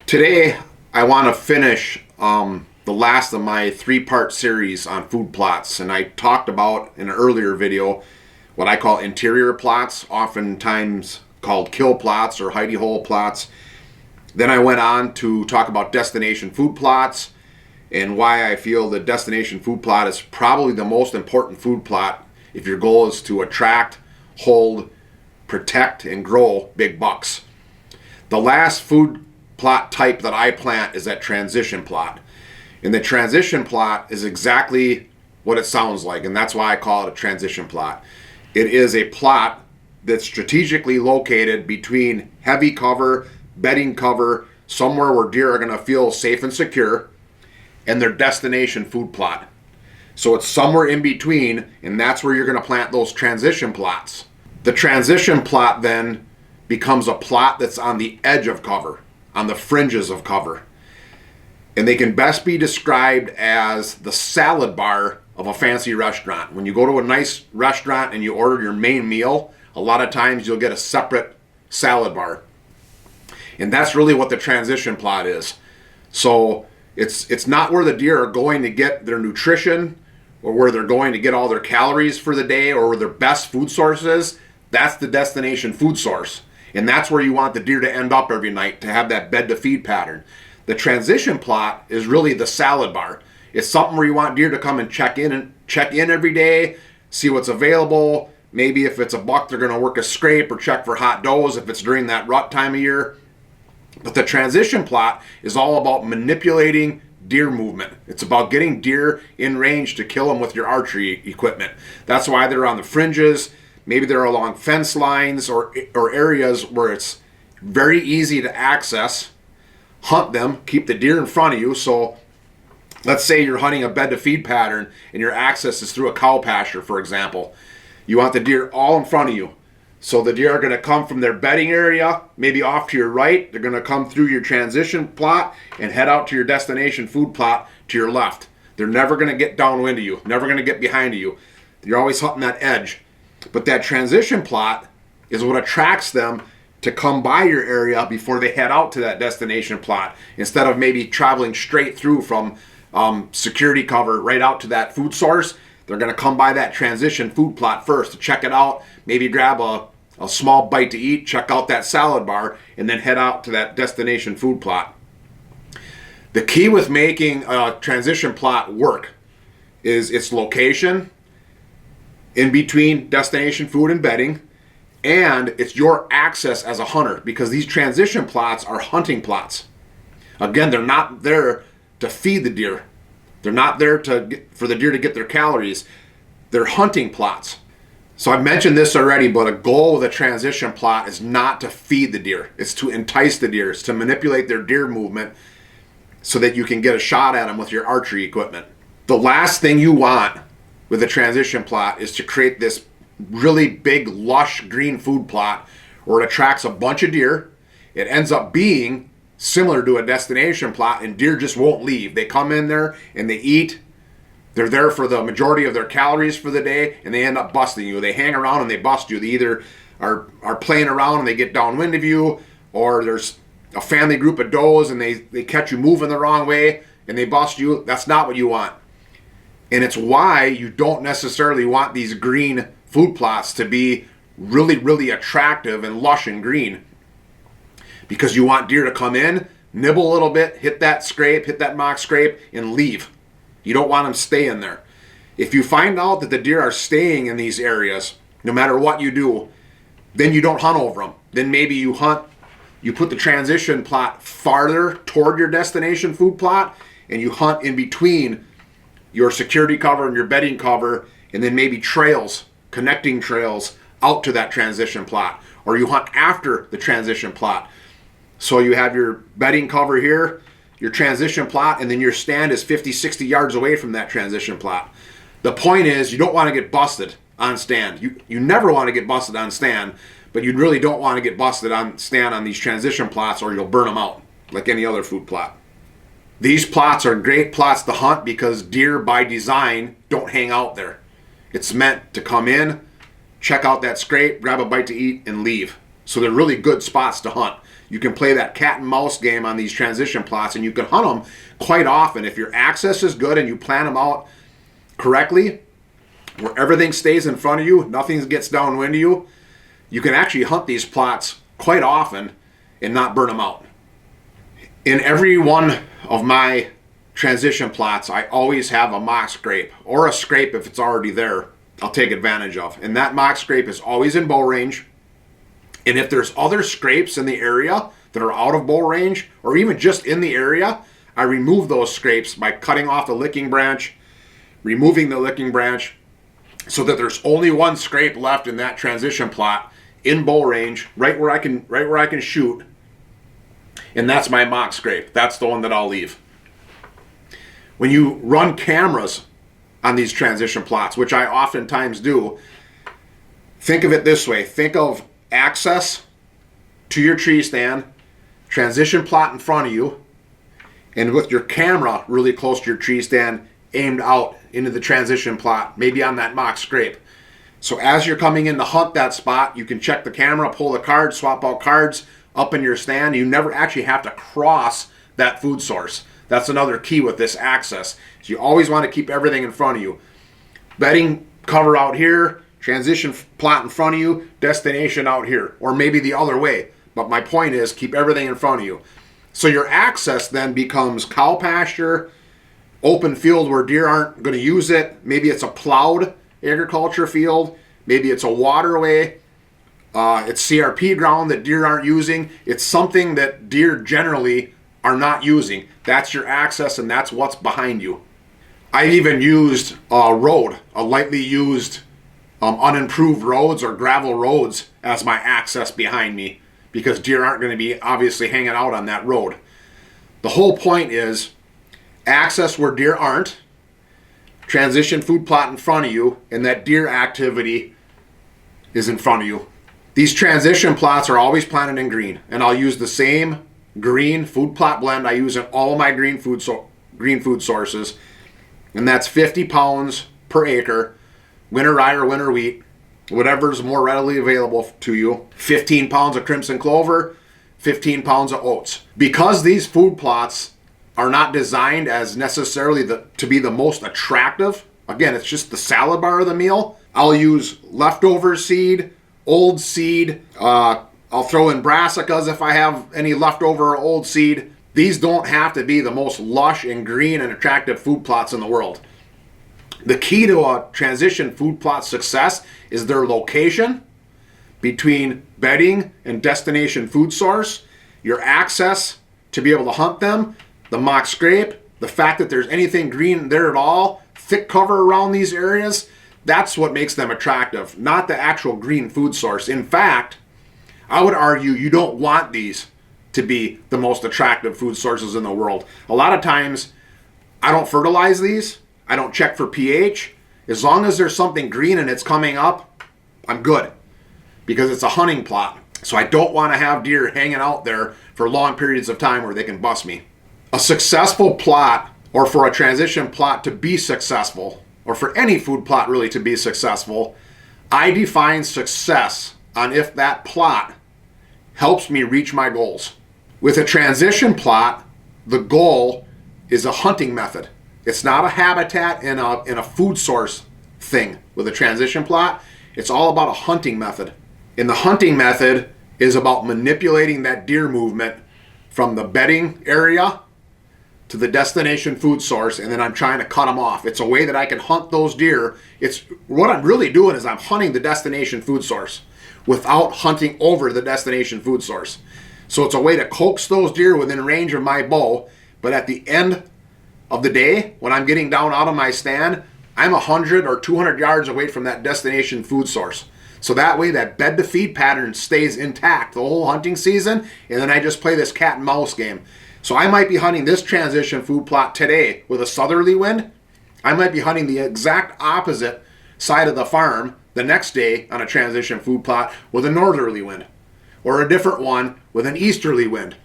Today, I want to finish the last of my three-part series on food plots. And I talked about in an earlier video what I call interior plots, oftentimes called kill plots or hidey hole plots. Then I went on to talk about destination food plots and why I feel the destination food plot is probably the most important food plot if your goal is to attract, hold, protect, and grow big bucks. The last food plot type that I plant is that transition plot. And the transition plot is exactly what it sounds like, and that's why I call it a transition plot. It is a plot that's strategically located between heavy cover, bedding cover, somewhere where deer are going to feel safe and secure, and their destination food plot. So it's somewhere in between, and that's where you're going to plant those transition plots. The transition plot then becomes a plot that's on the edge of cover, on the fringes of cover. And they can best be described as the salad bar of a fancy restaurant. When you go to a nice restaurant and you order your main meal, a lot of times you'll get a separate salad bar. And that's really what the transition plot is. So it's not where the deer are going to get their nutrition or where they're going to get all their calories for the day or where their best food source is. That's the destination food source. And that's where you want the deer to end up every night, to have that bed to feed pattern. The transition plot is really the salad bar. It's something where you want deer to come and check in every day, see what's available. Maybe if it's a buck, they're going to work a scrape or check for hot does if it's during that rut time of year. But the transition plot is all about manipulating deer movement. It's about getting deer in range to kill them with your archery equipment. That's why they're on the fringes. Maybe they're along fence lines or areas where it's very easy to access, hunt them, keep the deer in front of you. So let's say you're hunting a bed to feed pattern and your access is through a cow pasture, for example. You want the deer all in front of you. So the deer are going to come from their bedding area, maybe off to your right. They're going to come through your transition plot and head out to your destination food plot to your left. They're never going to get downwind of you, never going to get behind you. You're always hunting that edge. But that transition plot is what attracts them to come by your area before they head out to that destination plot, instead of maybe traveling straight through from security cover right out to that food source. They're going to come by that transition food plot first to check it out, maybe grab a small bite to eat, check out that salad bar, and then head out to that destination food plot. The key with making a transition plot work is its location in between destination food and bedding, and it's your access as a hunter, because these transition plots are hunting plots. Again, they're not there to feed the deer. They're not there for the deer to get their calories. They're hunting plots. So I've mentioned this already, but a goal with a transition plot is not to feed the deer. It's to entice the deer. It's to manipulate their deer movement so that you can get a shot at them with your archery equipment. The last thing you want with a transition plot is to create this really big, lush green food plot where it attracts a bunch of deer. It ends up being similar to a destination plot, and deer just won't leave. They come in there and they eat. They're there for the majority of their calories for the day, and they end up busting you. They hang around and they bust you. They either are playing around and they get downwind of you, or there's a family group of does and they catch you moving the wrong way and they bust you. That's not what you want. And it's why you don't necessarily want these green food plots to be really, really attractive and lush and green. Because you want deer to come in, nibble a little bit, hit that scrape, hit that mock scrape, and leave. You don't want them staying there. If you find out that the deer are staying in these areas, no matter what you do, then you don't hunt over them. Then maybe you put the transition plot farther toward your destination food plot, and you hunt in between your security cover and your bedding cover, and then maybe trails, connecting trails out to that transition plot. Or you hunt after the transition plot. So you have your bedding cover here, your transition plot, and then your stand is 50, 60 yards away from that transition plot. The point is, you don't want to get busted on stand. You never want to get busted on stand, but you really don't want to get busted on stand on these transition plots, or you'll burn them out like any other food plot. These plots are great plots to hunt because deer by design don't hang out there. It's meant to come in, check out that scrape, grab a bite to eat, and leave. So they're really good spots to hunt. You can play that cat and mouse game on these transition plots, and you can hunt them quite often. If your access is good and you plan them out correctly, where everything stays in front of you, nothing gets downwind of you, you can actually hunt these plots quite often and not burn them out. In every one of my transition plots, I always have a mock scrape, or a scrape if it's already there, I'll take advantage of. And that mock scrape is always in bow range. And if there's other scrapes in the area that are out of bow range, or even just in the area, I remove those scrapes by cutting off the licking branch, removing the licking branch, so that there's only one scrape left in that transition plot in bow range, right where I can shoot. And that's my mock scrape. That's the one that I'll leave. When you run cameras on these transition plots, which I oftentimes do, think of it this way. Think of access to your tree stand, transition plot in front of you, and with your camera really close to your tree stand, aimed out into the transition plot, maybe on that mock scrape. So as you're coming in to hunt that spot, you can check the camera, pull the cards, swap out cards up in your stand. You never actually have to cross that food source. That's another key with this access. So you always want to keep everything in front of you. Bedding cover out here, transition plot in front of you, destination out here, or maybe the other way. But my point is, keep everything in front of you. So your access then becomes cow pasture, open field where deer aren't going to use it. Maybe it's a plowed agriculture field. Maybe it's a waterway. It's CRP ground that deer aren't using. It's something that deer generally are not using. That's your access, and that's what's behind you. I've even used a road, a lightly used unimproved roads or gravel roads as my access behind me, because deer aren't going to be obviously hanging out on that road. The whole point is access where deer aren't, transition food plot in front of you, and that deer activity is in front of you. These transition plots are always planted in green, and I'll use the same green food plot blend I use in all of my green food sources, and that's 50 pounds per acre, winter rye or winter wheat, whatever's more readily available to you. 15 pounds of crimson clover, 15 pounds of oats. Because these food plots are not designed as necessarily to be the most attractive, again, it's just the salad bar of the meal, I'll use leftover seed, old seed, I'll throw in brassicas if I have any leftover old seed. These don't have to be the most lush and green and attractive food plots in the world. The key to a transition food plot success is their location between bedding and destination food source, your access to be able to hunt them, the mock scrape, the fact that there's anything green there at all, thick cover around these areas. That's what makes them attractive, not the actual green food source. In fact, I would argue you don't want these to be the most attractive food sources in the world. A lot of times, I don't fertilize these. I don't check for pH. As long as there's something green and it's coming up, I'm good, because it's a hunting plot. So I don't want to have deer hanging out there for long periods of time where they can bust me. A successful plot, or for a transition plot to be successful, or for any food plot really to be successful, I define success on if that plot helps me reach my goals. With a transition plot, the goal is a hunting method. It's not a habitat and a food source thing. With a transition plot, it's all about a hunting method. And the hunting method is about manipulating that deer movement from the bedding area to the destination food source, and then I'm trying to cut them off. It's a way that I can hunt those deer. It's what I'm really doing is I'm hunting the destination food source without hunting over the destination food source. So it's a way to coax those deer within range of my bow, but at the end of the day, when I'm getting down out of my stand, I'm 100 or 200 yards away from that destination food source. So that way that bed to feed pattern stays intact the whole hunting season, and then I just play this cat and mouse game. So I might be hunting this transition food plot today with a southerly wind. I might be hunting the exact opposite side of the farm the next day on a transition food plot with a northerly wind, or a different one with an easterly wind.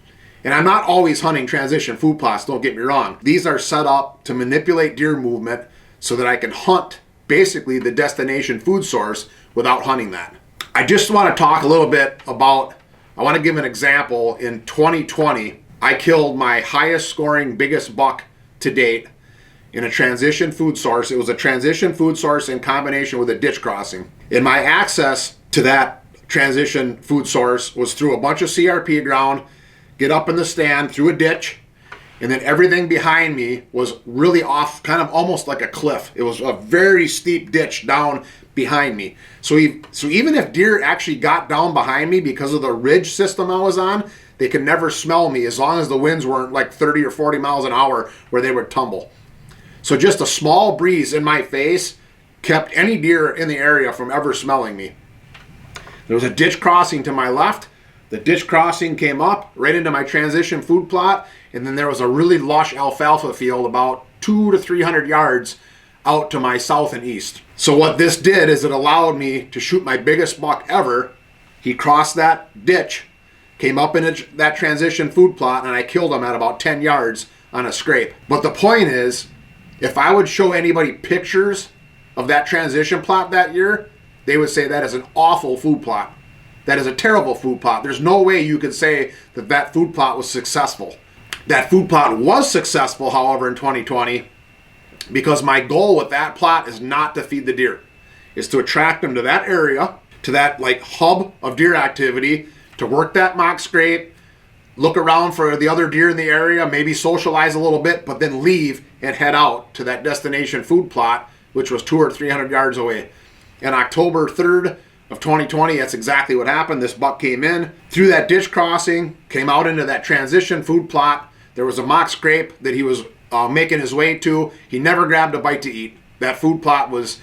And I'm not always hunting transition food plots, don't get me wrong. These are set up to manipulate deer movement so that I can hunt basically the destination food source without hunting that. I just want to talk a little bit about I want to give an example. In 2020, I killed my highest scoring, biggest buck to date in a transition food source. It was a transition food source in combination with a ditch crossing. And my access to that transition food source was through a bunch of CRP ground, get up in the stand through a ditch, and then everything behind me was really off, kind of almost like a cliff. It was a very steep ditch down behind me. So even if deer actually got down behind me because of the ridge system I was on, they could never smell me as long as the winds weren't like 30 or 40 miles an hour where they would tumble. So just a small breeze in my face kept any deer in the area from ever smelling me. There was a ditch crossing to my left. The ditch crossing came up right into my transition food plot, and then there was a really lush alfalfa field about 200 to 300 yards out to my south and east. So what this did is it allowed me to shoot my biggest buck ever. He crossed that ditch, came up in that transition food plot, and I killed him at about 10 yards on a scrape. But the point is, if I would show anybody pictures of that transition plot that year, they would say that is an awful food plot. That is a terrible food plot. There's no way you could say that that food plot was successful. That food plot was successful, however, in 2020, because my goal with that plot is not to feed the deer. It's to attract them to that area, to that like hub of deer activity, to work that mock scrape, look around for the other deer in the area, maybe socialize a little bit, but then leave and head out to that destination food plot, which was 200 or 300 yards away. And October 3rd of 2020, that's exactly what happened. This buck came in through that ditch crossing, came out into that transition food plot. There was a mock scrape that he was making his way to. He never grabbed a bite to eat. That food plot was,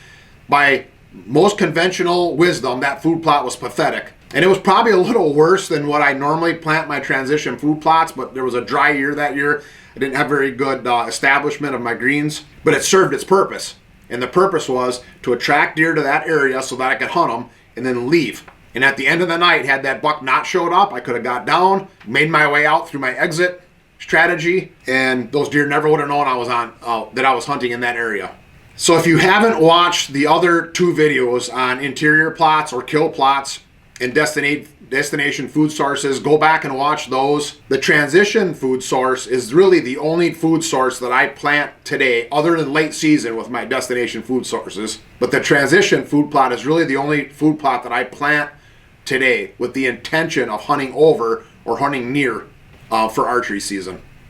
by most conventional wisdom, that food plot was pathetic. And it was probably a little worse than what I normally plant my transition food plots, but there was a dry year that year. I didn't have very good establishment of my greens, but it served its purpose. And the purpose was to attract deer to that area so that I could hunt them and then leave. And at the end of the night, had that buck not showed up, I could have got down, made my way out through my exit strategy, and those deer never would have known I was that I was hunting in that area. So if you haven't watched the other two videos on interior plots or kill plots and destination food sources, go back and watch those. The transition food source is really the only food source that I plant today other than late season with my destination food sources. But the transition food plot is really the only food plot that I plant today with the intention of hunting over or hunting near for archery season.